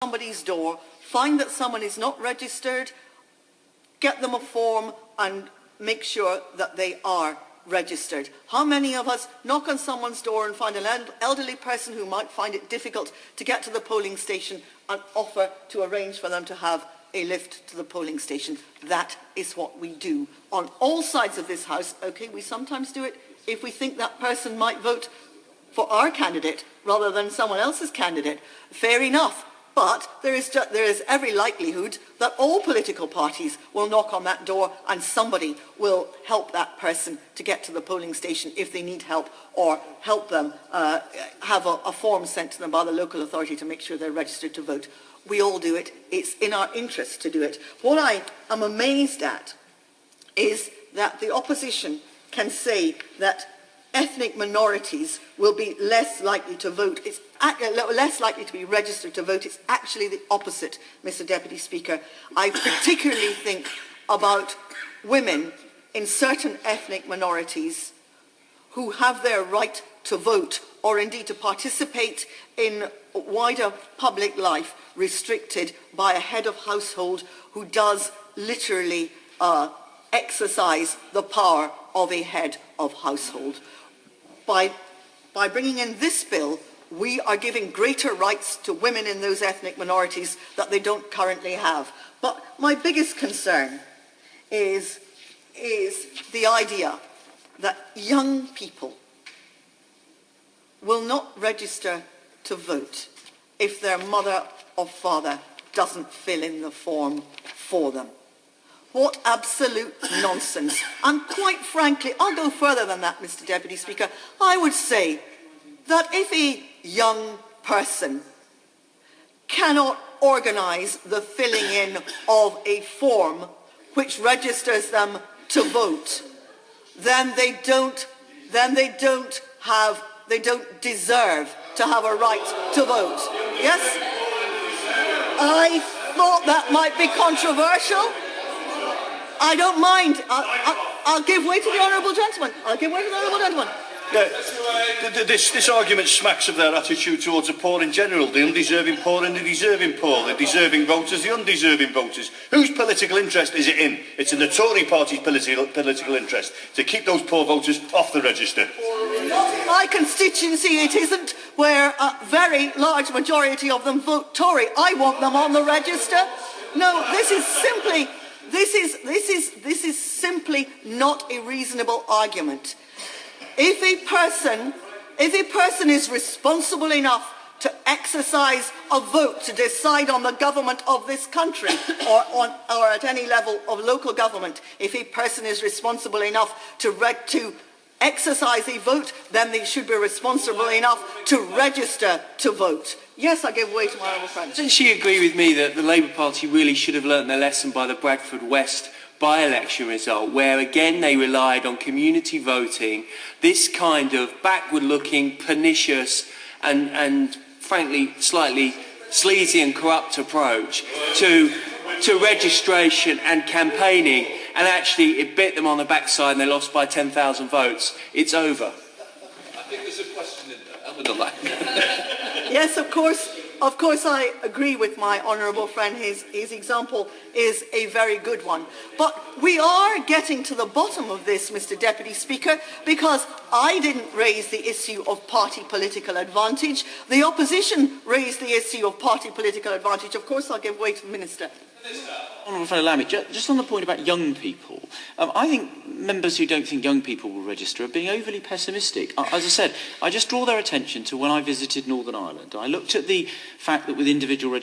somebody's door, find that someone is not registered, get them a form and make sure that they are registered. How many of us knock on someone's door and find an elderly person who might find it difficult to get to the polling station and offer to arrange for them to have a lift to the polling station? That is what we do on all sides of this House. Okay, we sometimes do it if we think that person might vote for our candidate rather than someone else's candidate. Fair enough. But there is every likelihood that all political parties will knock on that door and somebody will help that person to get to the polling station if they need help, or help them have a form sent to them by the local authority to make sure they're registered to vote. We all do it. It's in our interest to do it. What I am amazed at is that the opposition can say that ethnic minorities will be less likely to vote. It's less likely to be registered to vote. It's actually the opposite, Mr. Deputy Speaker. I particularly think about women in certain ethnic minorities who have their right to vote or indeed to participate in wider public life restricted by a head of household who does literally exercise the power of a head of household. By bringing in this bill, we are giving greater rights to women in those ethnic minorities that they don't currently have. But my biggest concern is the idea that young people will not register to vote if their mother or father doesn't fill in the form for them. What absolute nonsense. And quite frankly, I'll go further than that, Mr. Deputy Speaker. I would say that if a young person cannot organise the filling in of a form which registers them to vote, then they don't deserve to have a right to vote. Yes? I thought that might be controversial. I don't mind. I'll give way to the honourable gentleman. Yeah, this argument smacks of their attitude towards the poor in general, the undeserving poor and the deserving poor, the deserving voters, the undeserving voters. Whose political interest is it in? It's in the Tory party's political interest to keep those poor voters off the register. Not in my constituency it isn't, where a very large majority of them vote Tory. I want them on the register. No, this is simply not a reasonable argument. If a person is responsible enough to exercise a vote to decide on the government of this country or at any level of local government, if a person is responsible enough to exercise a vote, then they should be responsible enough to register to vote. Yes, I give way to my honourable friend. Doesn't she agree with me that the Labour Party really should have learnt their lesson by the Bradford West by-election result, where again they relied on community voting, this kind of backward-looking, pernicious and frankly slightly sleazy and corrupt approach to registration and campaigning, and actually it bit them on the backside and they lost by 10,000 votes. It's over. I think there's a question in there. Yes, of course I agree with my honourable friend. His example is a very good one. But we are getting to the bottom of this, Mr. Deputy Speaker, because I didn't raise the issue of party political advantage. The opposition raised the issue of party political advantage. Of course, I'll give way to the Minister. Honourable fellow Lammy, just on the point about young people, I think members who don't think young people will register are being overly pessimistic. As I said, I just draw their attention to when I visited Northern Ireland. I looked at the fact that with individual registration